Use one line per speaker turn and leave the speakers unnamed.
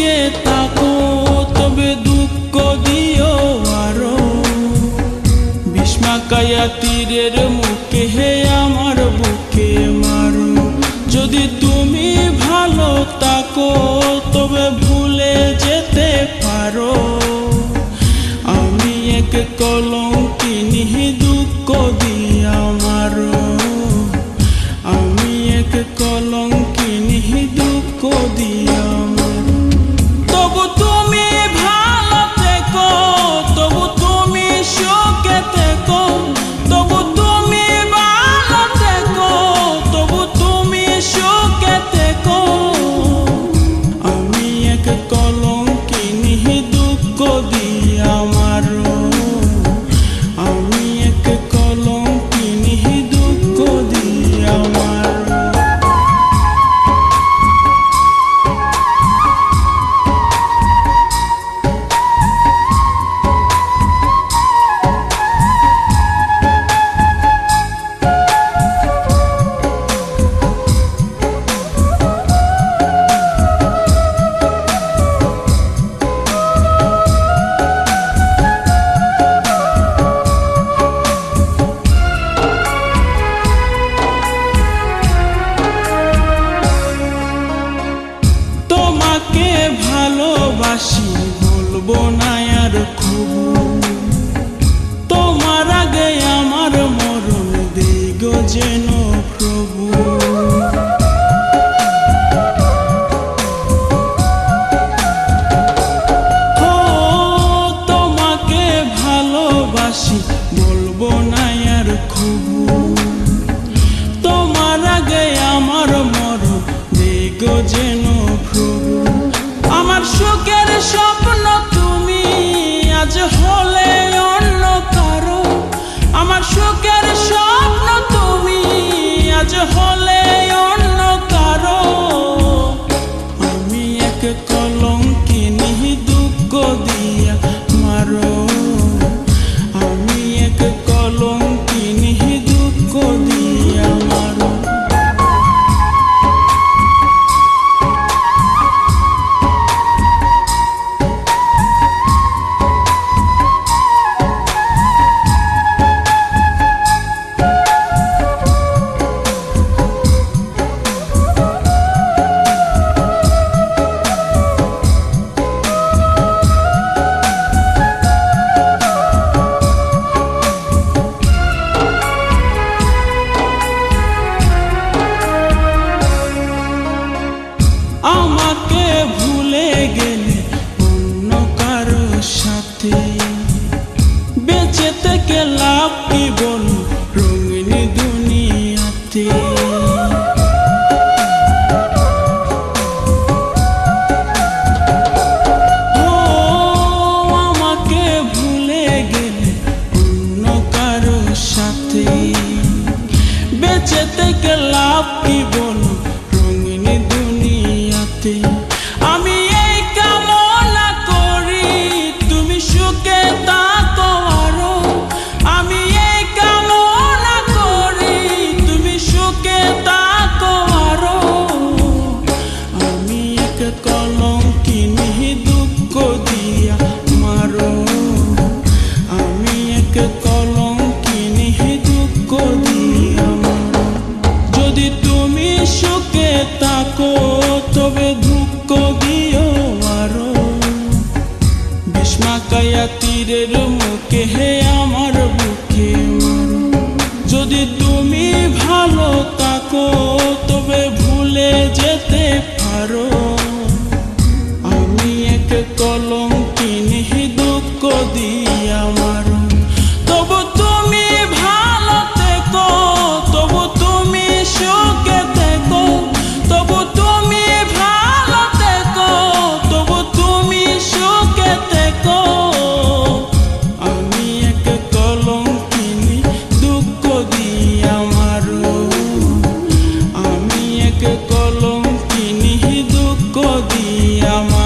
সুখে থাকো তবে দুঃখ দিও আরো। ভীষ্মাকায়া তীরের মুখে হে আমার বুকে মারো। যদি তুমি ভালো থাকো তবে ভুলে যেতে পারো। আমি এক কলঙ্কিনী দুঃখ দিয়া মারো। আমি এক কলঙ্কিনী দুঃখ দিয়া মারো। তবু তুমি ভালো থেকো, তবু তুমি সুখে থেকো, তবু তুমি ভালো থেকো, তবু তুমি সুখে থেকো। আমি এক কলঙ্কিনী দুঃখ দিয়া মারো। আমি এক কলঙ্কিনী দুঃখ দিয়া মারো। তোমাকে ভালোবাসি বলবো না আর খুব। তোমার আগে আমার মরণ দেই গো যেন প্রভু। ও তোমাকে ভালোবাসি বলবো না আর খুব। তোমার আগে আমার মরণ দেই গো যেন প্রভু। আমার সুখের স্বপ্ন তুমি আজ হলে অন্য কারো। আমার সুখের স্বপ্ন তুমি আজ হলে অন্য কারো। আমি এক কলঙ্কিনী দুঃখ দিয়া মারো। আমি এক কলঙ্কিনী দুঃখ দিয়া মারো। আমাকে ভুলে গেলে অন্য কারো সাথে। বেঁচে থেকে লাভ কি বলো রঙিন দুনিয়াতে। ও আমাকে ভুলে গেলে অন্য কারো সাথে। বেঁচে থেকে লাভ কি বলো রঙিন দুনিয়াতে। আমি এই কামনা করি তুমি সুখে থাকো আরো। আমি এই কামনা করি তুমি সুখে থাকো আরো। আমি এক কলঙ্কিনী দুঃখ দিয়া মারো। আমি এক কলঙ্কিনী দুঃখ দিয়া মারো। যদি তুমি সুখে থাকো তবে দুঃখ দিও আরো। ভীষ্মাকায়া তীরের মুখে হে আমার বুকে মারো। যদি তুমি ভালো থাকো তবে ভুলে যেতে পারো। আমি এক কলঙ্কিনী দুঃখ দিয়া মারো। তবু তুমি ভালো থেকো, তবু তুমি সুখে থেকো, তবু তুমি ভালো থেকো, তবু তুমি সুখে থেকো। আমি এক কলঙ্কিনী দুঃখ দিয়া মারো। আমি এক কলঙ্কিনী দুঃখ দিয়া মারো।